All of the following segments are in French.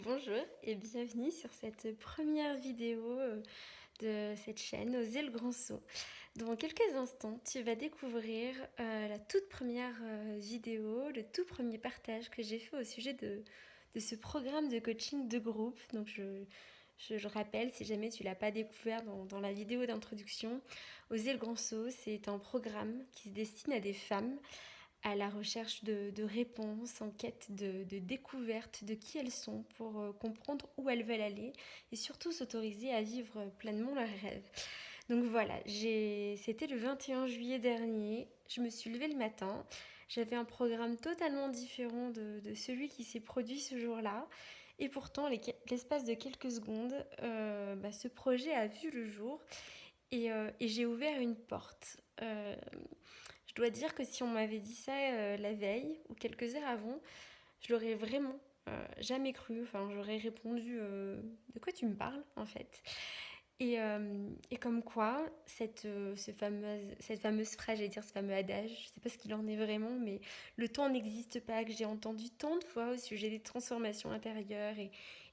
Bonjour et bienvenue sur cette première vidéo de cette chaîne Oser le grand saut. Dans quelques instants, tu vas découvrir la toute première vidéo, le tout premier partage que j'ai fait au sujet de ce programme de coaching de groupe. Donc je rappelle, si jamais tu ne l'as pas découvert dans la vidéo d'introduction, Oser le grand saut, c'est un programme qui se destine à des femmes à la recherche de réponses, en quête de découverte de qui elles sont pour comprendre où elles veulent aller et surtout s'autoriser à vivre pleinement leurs rêves. Donc voilà, c'était le 21 juillet dernier, je me suis levée le matin, j'avais un programme totalement différent de celui qui s'est produit ce jour-là et pourtant l'espace de quelques secondes, ce projet a vu le jour et j'ai ouvert une porte. Je dois dire que si on m'avait dit ça la veille ou quelques heures avant, je l'aurais vraiment jamais cru. Enfin, j'aurais répondu de quoi tu me parles en fait. Et comme quoi, cette fameuse phrase, j'allais dire ce fameux adage, je ne sais pas ce qu'il en est vraiment, mais le temps n'existe pas, que j'ai entendu tant de fois au sujet des transformations intérieures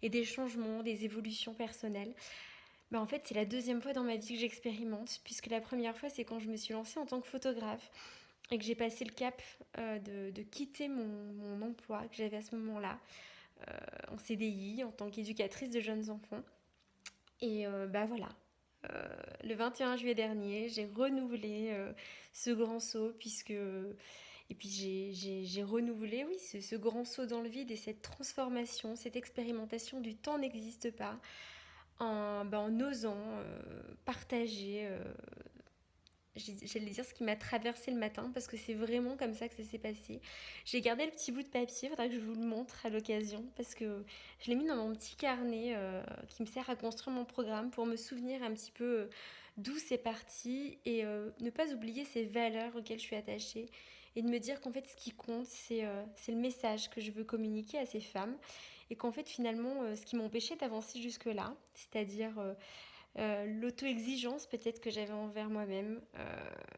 et des changements, des évolutions personnelles. En fait, c'est la deuxième fois dans ma vie que j'expérimente, puisque la première fois, c'est quand je me suis lancée en tant que photographe et que j'ai passé le cap de quitter mon emploi que j'avais à ce moment-là, en CDI, en tant qu'éducatrice de jeunes enfants. Et voilà, le 21 juillet dernier, j'ai renouvelé ce grand saut, puisque... Et puis j'ai renouvelé, oui, ce grand saut dans le vide et cette transformation, cette expérimentation du temps n'existe pas, en osant partager, j'allais dire ce qui m'a traversé le matin, parce que c'est vraiment comme ça que ça s'est passé. J'ai gardé le petit bout de papier, il faudra que je vous le montre à l'occasion, parce que je l'ai mis dans mon petit carnet qui me sert à construire mon programme pour me souvenir un petit peu d'où c'est parti et ne pas oublier ces valeurs auxquelles je suis attachée et de me dire qu'en fait ce qui compte c'est le message que je veux communiquer à ces femmes et qu'en fait finalement ce qui m'empêchait d'avancer jusque-là, c'est-à-dire l'auto-exigence peut-être que j'avais envers moi-même,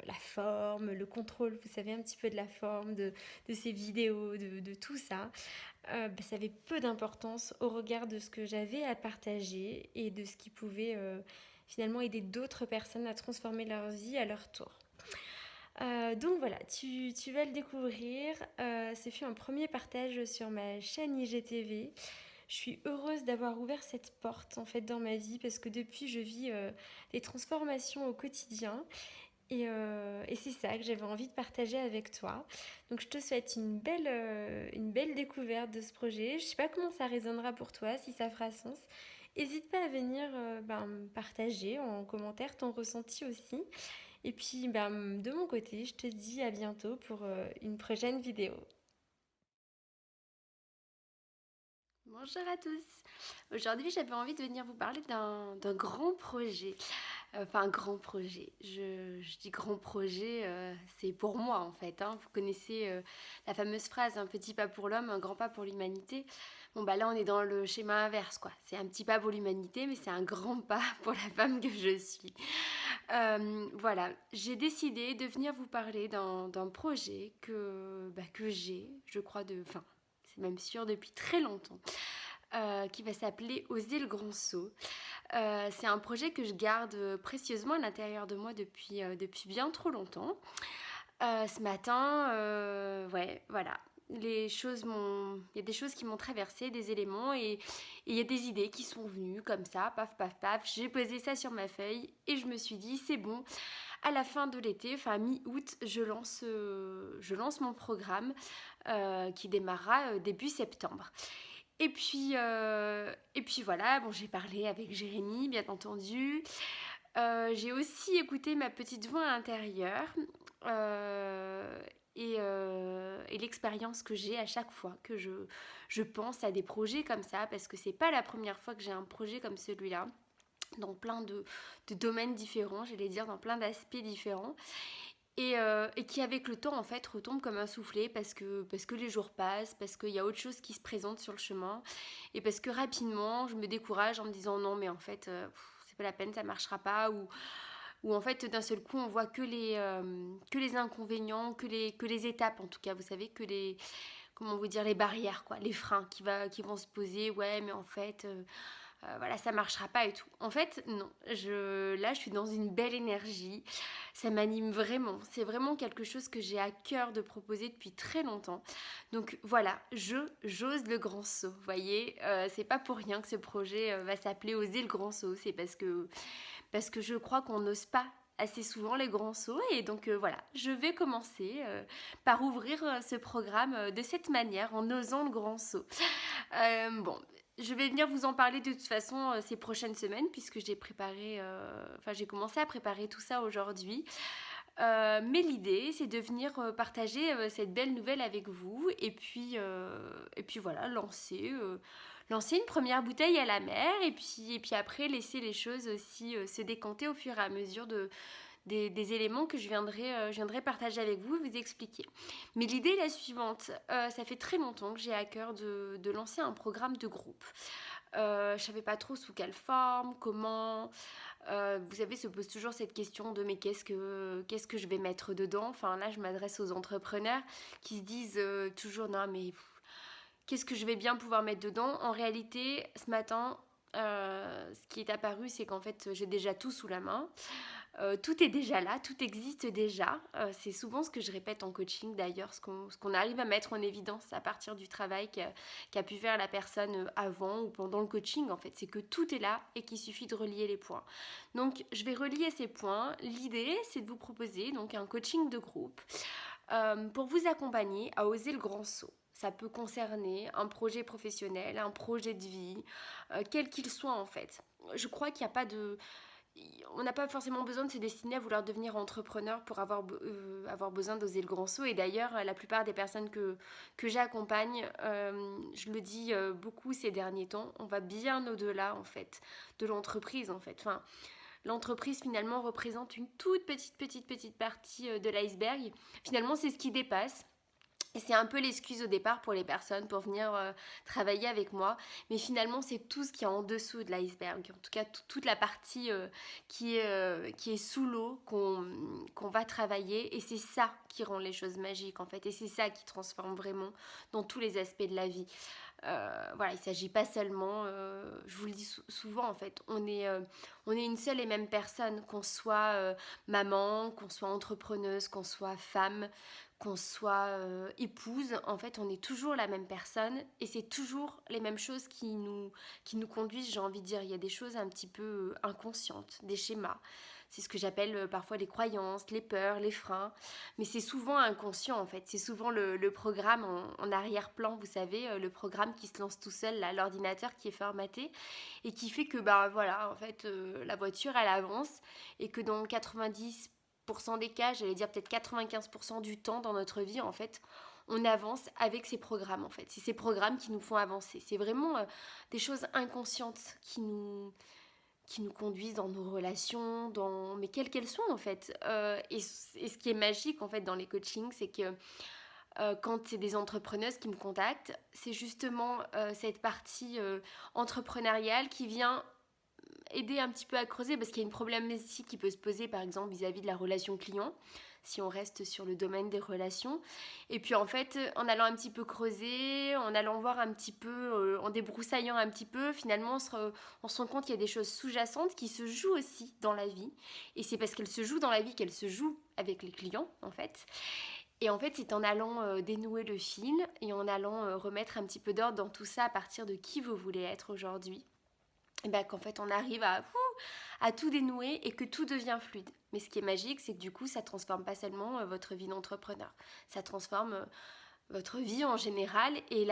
la forme, le contrôle, vous savez, un petit peu de la forme, de ces vidéos, de tout ça, ça avait peu d'importance au regard de ce que j'avais à partager et de ce qui pouvait finalement aider d'autres personnes à transformer leur vie à leur tour. Donc voilà, tu vas le découvrir. Ce fut un premier partage sur ma chaîne IGTV. Je suis heureuse d'avoir ouvert cette porte en fait dans ma vie parce que depuis je vis des transformations au quotidien et c'est ça que j'avais envie de partager avec toi. Donc je te souhaite une belle découverte de ce projet. Je sais pas comment ça résonnera pour toi, si ça fera sens. N'hésite pas à venir partager en commentaire ton ressenti aussi. Et puis de mon côté, je te dis à bientôt pour une prochaine vidéo. Bonjour à tous. Aujourd'hui, j'avais envie de venir vous parler d'un grand projet. Enfin, grand projet. Je dis grand projet, c'est pour moi en fait. Vous connaissez la fameuse phrase, un petit pas pour l'homme, un grand pas pour l'humanité. Bon, là, on est dans le schéma inverse, quoi. C'est un petit pas pour l'humanité, mais c'est un grand pas pour la femme que je suis. Voilà, j'ai décidé de venir vous parler d'un projet que j'ai, je crois, enfin, c'est même sûr depuis très longtemps, qui va s'appeler Oser le grand saut. C'est un projet que je garde précieusement à l'intérieur de moi depuis bien trop longtemps. Ce matin, voilà. Il y a des choses qui m'ont traversé, des éléments, et il y a des idées qui sont venues comme ça, paf, paf, paf. J'ai posé ça sur ma feuille et je me suis dit, c'est bon, à la fin de l'été, enfin mi-août, je lance mon programme qui démarrera début septembre. Et puis voilà, bon, j'ai parlé avec Jérémy, bien entendu. J'ai aussi écouté ma petite voix à l'intérieur et l'expérience que j'ai à chaque fois que je pense à des projets comme ça, parce que c'est pas la première fois que j'ai un projet comme celui-là, dans plein de domaines différents, j'allais dire, dans plein d'aspects différents. Et qui avec le temps en fait retombe comme un soufflet parce que les jours passent, parce qu'il y a autre chose qui se présente sur le chemin et parce que rapidement je me décourage en me disant non mais en fait c'est pas la peine, ça marchera pas, ou en fait d'un seul coup on voit que les inconvénients, que les étapes en tout cas, vous savez, comment vous dire, les barrières, quoi, les freins qui vont se poser. Ouais, mais en fait, voilà, ça marchera pas et tout. En fait, non. Là, je suis dans une belle énergie. Ça m'anime vraiment. C'est vraiment quelque chose que j'ai à cœur de proposer depuis très longtemps. Donc voilà, j'ose le grand saut. Vous voyez, c'est pas pour rien que ce projet va s'appeler Oser le grand saut. C'est parce que je crois qu'on n'ose pas assez souvent les grands sauts et donc voilà, je vais commencer par ouvrir ce programme de cette manière en osant le grand saut. Bon, je vais venir vous en parler de toute façon ces prochaines semaines puisque j'ai commencé à préparer tout ça aujourd'hui. Mais l'idée, c'est de venir partager cette belle nouvelle avec vous et puis voilà, lancer une première bouteille à la mer et puis après laisser les choses aussi se décanter au fur et à mesure des éléments que je viendrai partager avec vous et vous expliquer. Mais l'idée est la suivante. Ça fait très longtemps que j'ai à cœur de lancer un programme de groupe. Je ne savais pas trop sous quelle forme, comment. Vous savez, se pose toujours cette question de mais qu'est-ce que je vais mettre dedans. Enfin là, je m'adresse aux entrepreneurs qui se disent toujours non mais qu'est-ce que je vais bien pouvoir mettre dedans. En réalité, ce matin, ce qui est apparu, c'est qu'en fait, j'ai déjà tout sous la main. Tout est déjà là, tout existe déjà. C'est souvent ce que je répète en coaching d'ailleurs, ce qu'on arrive à mettre en évidence à partir du travail qu'a pu faire la personne avant ou pendant le coaching en fait. C'est que tout est là et qu'il suffit de relier les points. Donc je vais relier ces points. L'idée c'est de vous proposer donc un coaching de groupe pour vous accompagner à oser le grand saut. Ça peut concerner un projet professionnel, un projet de vie, quel qu'il soit en fait. Je crois qu'il n'y a pas de on n'a pas forcément besoin de se destiner à vouloir devenir entrepreneur pour avoir besoin d'oser le grand saut. Et d'ailleurs, la plupart des personnes que j'accompagne, je le dis beaucoup ces derniers temps, on va bien au-delà en fait de l'entreprise en fait. Enfin, l'entreprise finalement représente une toute petite partie de l'iceberg. Finalement, c'est ce qui dépasse. Et c'est un peu l'excuse au départ pour les personnes pour venir travailler avec moi. Mais finalement, c'est tout ce qui est en dessous de l'iceberg. En tout cas, toute la partie qui est sous l'eau qu'on va travailler. Et c'est ça qui rend les choses magiques, en fait. Et c'est ça qui transforme vraiment dans tous les aspects de la vie. Voilà, il ne s'agit pas seulement, je vous le dis souvent en fait, on est une seule et même personne, qu'on soit maman, qu'on soit entrepreneuse, qu'on soit femme, qu'on soit épouse, en fait on est toujours la même personne et c'est toujours les mêmes choses qui nous conduisent, j'ai envie de dire, il y a des choses un petit peu inconscientes, des schémas. C'est ce que j'appelle parfois les croyances, les peurs, les freins. Mais c'est souvent inconscient en fait. C'est souvent le programme en arrière-plan, vous savez, le programme qui se lance tout seul, là, l'ordinateur qui est formaté et qui fait que bah voilà, en fait, la voiture elle avance et que dans 90% des cas, j'allais dire peut-être 95% du temps dans notre vie, en fait, on avance avec ces programmes en fait. C'est ces programmes qui nous font avancer. C'est vraiment des choses inconscientes qui nous conduisent dans nos relations, mais quelles qu'elles soient en fait. Et ce qui est magique en fait dans les coachings, c'est que quand c'est des entrepreneuses qui me contactent, c'est justement cette partie entrepreneuriale qui vient aider un petit peu à creuser parce qu'il y a une problématique qui peut se poser par exemple vis-à-vis de la relation client si on reste sur le domaine des relations. Et puis en fait, en allant un petit peu creuser, en allant voir un petit peu, en débroussaillant un petit peu, finalement on se rend compte qu'il y a des choses sous-jacentes qui se jouent aussi dans la vie. Et c'est parce qu'elles se jouent dans la vie qu'elles se jouent avec les clients en fait. Et en fait, c'est en allant dénouer le fil et en allant remettre un petit peu d'ordre dans tout ça à partir de qui vous voulez être aujourd'hui, et ben qu'en fait on arrive à tout dénouer et que tout devient fluide. Mais ce qui est magique, c'est que du coup, ça transforme pas seulement votre vie d'entrepreneur, ça transforme votre vie en général et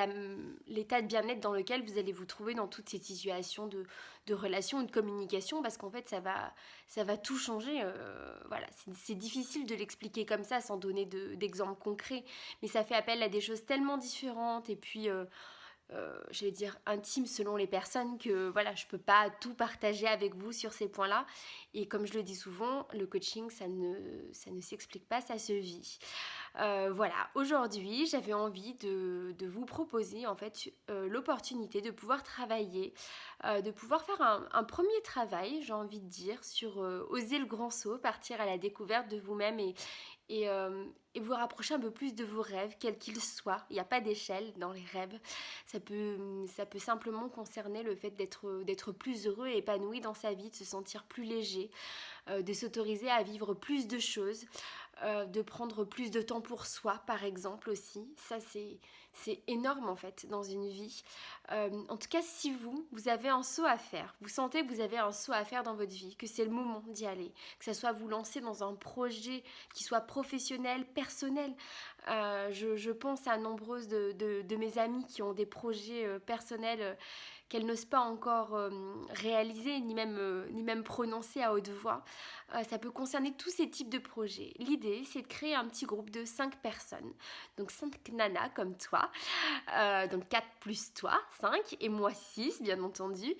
l'état de bien-être dans lequel vous allez vous trouver dans toutes ces situations de relations ou de communication, parce qu'en fait, ça va tout changer. Voilà, c'est difficile de l'expliquer comme ça sans donner d'exemples concrets, mais ça fait appel à des choses tellement différentes et puis j'allais dire intime selon les personnes que voilà, je peux pas tout partager avec vous sur ces points-là. Et comme je le dis souvent, le coaching, ça ne s'explique pas, ça se vit. Voilà, aujourd'hui, j'avais envie de vous proposer en fait l'opportunité de pouvoir travailler, de pouvoir faire un premier travail, j'ai envie de dire, sur oser le grand saut, partir à la découverte de vous-même et vous rapprocher un peu plus de vos rêves, quels qu'ils soient. Il n'y a pas d'échelle dans les rêves. Ça peut simplement concerner le fait d'être plus heureux et épanoui dans sa vie, de se sentir plus léger, de s'autoriser à vivre plus de choses, de prendre plus de temps pour soi, par exemple aussi. Ça, c'est énorme en fait dans une vie. En tout cas, si vous avez un saut à faire, vous sentez que vous avez un saut à faire dans votre vie, que c'est le moment d'y aller, que ce soit vous lancer dans un projet qui soit professionnel, personnel. Je pense à nombreuses de mes amies qui ont des projets personnels qu'elles n'osent pas encore réaliser ni même prononcer à haute voix. Ça peut concerner tous ces types de projets. L'idée, c'est de créer un petit groupe de 5 personnes, donc 5 nanas comme toi, donc 4 plus toi, 5, et moi 6 bien entendu,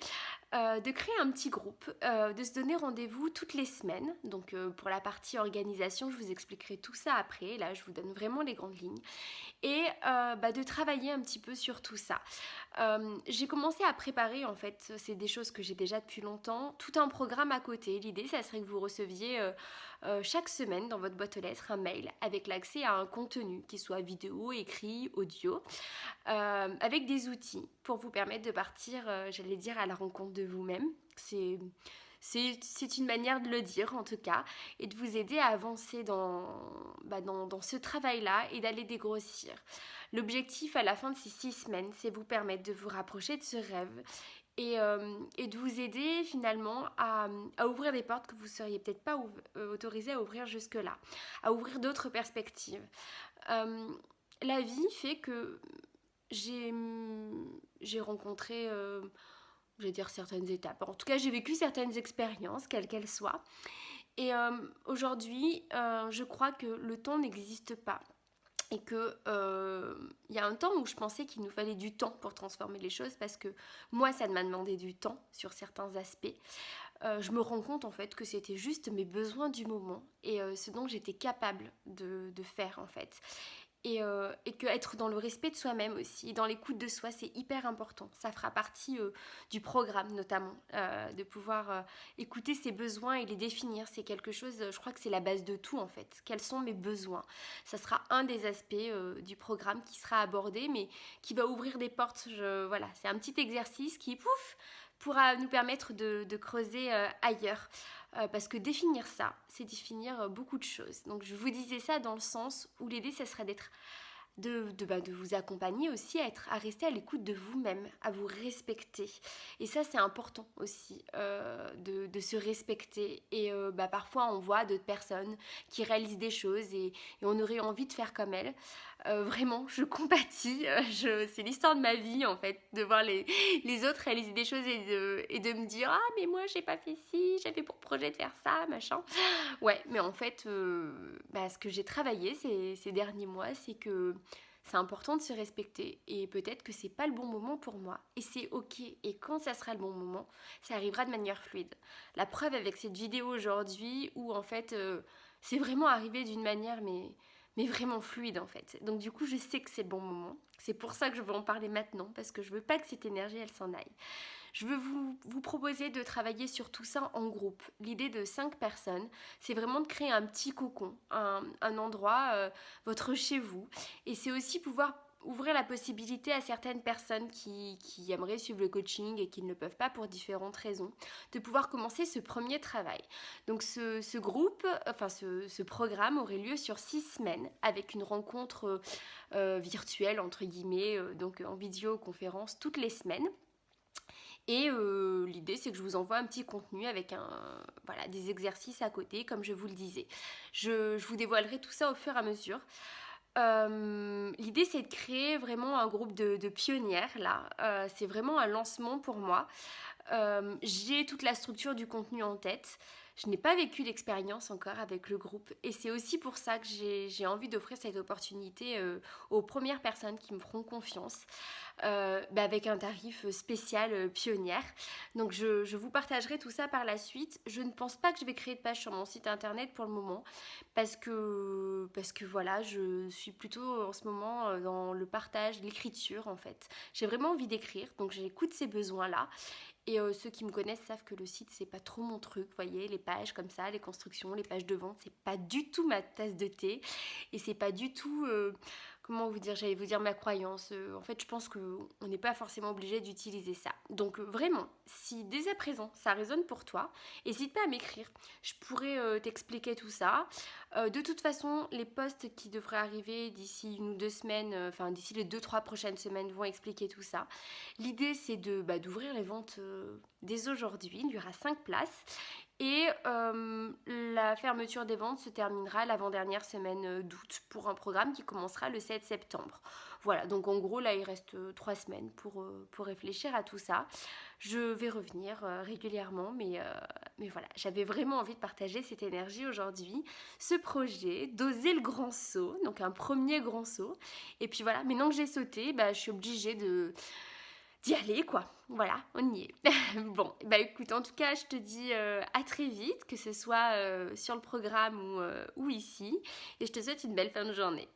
de créer un petit groupe, de se donner rendez-vous toutes les semaines. Donc pour la partie organisation, je vous expliquerai tout ça après, là je vous donne vraiment les grandes lignes, et de travailler un petit peu sur tout ça. J'ai commencé à préparer, en fait, c'est des choses que j'ai déjà depuis longtemps, tout un programme à côté. L'idée, ça serait que vous receviez chaque semaine dans votre boîte aux lettres un mail avec l'accès à un contenu, qui soit vidéo, écrit, audio, avec des outils pour vous permettre de partir, j'allais dire, à la rencontre de vous-même. C'est une manière de le dire en tout cas, et de vous aider à avancer dans ce travail-là et d'aller dégrossir. L'objectif à la fin de ces 6 semaines, c'est vous permettre de vous rapprocher de ce rêve et de vous aider finalement à ouvrir des portes que vous ne seriez peut-être pas autorisé à ouvrir jusque-là, à ouvrir d'autres perspectives. La vie fait que j'ai rencontré, je vais dire, certaines étapes. En tout cas, j'ai vécu certaines expériences, quelles qu'elles soient. Et aujourd'hui, je crois que le temps n'existe pas. Et que y a un temps où je pensais qu'il nous fallait du temps pour transformer les choses, parce que moi, ça m'a demandé du temps sur certains aspects. Je me rends compte en fait que c'était juste mes besoins du moment et ce dont j'étais capable de faire en fait. Et que être dans le respect de soi-même aussi, dans l'écoute de soi, c'est hyper important. Ça fera partie du programme notamment, de pouvoir écouter ses besoins et les définir. C'est quelque chose, je crois que c'est la base de tout en fait. Quels sont mes besoins? Ça sera un des aspects du programme qui sera abordé, mais qui va ouvrir des portes. Voilà, c'est un petit exercice qui, pouf, pourra nous permettre de creuser ailleurs. Parce que définir ça, c'est définir beaucoup de choses. Donc je vous disais ça dans le sens où l'idée, ça serait de vous accompagner aussi à rester à l'écoute de vous-même, à vous respecter. Et ça, c'est important aussi, de se respecter. Et parfois, on voit d'autres personnes qui réalisent des choses et on aurait envie de faire comme elles. Vraiment, je compatis. C'est l'histoire de ma vie, en fait, de voir les autres réaliser des choses et de me dire « Ah, mais moi, j'ai pas fait ci, j'avais pour projet de faire ça, machin. » Ouais, mais en fait, ce que j'ai travaillé ces derniers mois, c'est que c'est important de se respecter et peut-être que c'est pas le bon moment pour moi et c'est ok, et quand ça sera le bon moment, ça arrivera de manière fluide. La preuve avec cette vidéo aujourd'hui où en fait c'est vraiment arrivé d'une manière mais vraiment fluide en fait. Donc du coup je sais que c'est le bon moment, c'est pour ça que je veux en parler maintenant, parce que je veux pas que cette énergie elle s'en aille. Je veux vous proposer de travailler sur tout ça en groupe. L'idée de 5 personnes, c'est vraiment de créer un petit cocon, un endroit, votre chez vous. Et c'est aussi pouvoir ouvrir la possibilité à certaines personnes qui aimeraient suivre le coaching et qui ne le peuvent pas pour différentes raisons, de pouvoir commencer ce premier travail. Donc ce groupe, ce programme aurait lieu sur 6 semaines avec une rencontre virtuelle, entre guillemets, donc en vidéoconférence toutes les semaines. Et l'idée, c'est que je vous envoie un petit contenu avec des exercices à côté, comme je vous le disais. Je vous dévoilerai tout ça au fur et à mesure. L'idée, c'est de créer vraiment un groupe de pionnières, là. C'est vraiment un lancement pour moi. J'ai toute la structure du contenu en tête. Je n'ai pas vécu l'expérience encore avec le groupe et c'est aussi pour ça que j'ai envie d'offrir cette opportunité aux premières personnes qui me feront confiance avec un tarif spécial pionnière. Donc je vous partagerai tout ça par la suite. Je ne pense pas que je vais créer de page sur mon site internet pour le moment parce que voilà, je suis plutôt en ce moment dans le partage, l'écriture en fait. J'ai vraiment envie d'écrire, donc j'écoute ces besoins-là. Et ceux qui me connaissent savent que le site, c'est pas trop mon truc. Vous voyez, les pages comme ça, les constructions, les pages de vente, c'est pas du tout ma tasse de thé. Et c'est pas du tout, comment vous dire, j'allais vous dire ma croyance. En fait, je pense qu'on n'est pas forcément obligé d'utiliser ça. Donc vraiment, si dès à présent, ça résonne pour toi, n'hésite pas à m'écrire. Je pourrais t'expliquer tout ça. De toute façon, les posts qui devraient arriver d'ici 1 ou 2 semaines, enfin d'ici les 2-3 prochaines semaines vont expliquer tout ça. L'idée, c'est d'ouvrir les ventes dès aujourd'hui. Il y aura 5 places. Et la fermeture des ventes se terminera l'avant-dernière semaine d'août pour un programme qui commencera le 7 septembre. Voilà, donc en gros, là, il reste 3 semaines pour réfléchir à tout ça. Je vais revenir régulièrement, mais voilà, j'avais vraiment envie de partager cette énergie aujourd'hui, ce projet, d'oser le grand saut, donc un premier grand saut. Et puis voilà, maintenant que j'ai sauté, je suis obligée d'y aller quoi. Voilà, on y est. Bon, écoute, en tout cas, je te dis à très vite, que ce soit sur le programme ou ici. Et je te souhaite une belle fin de journée.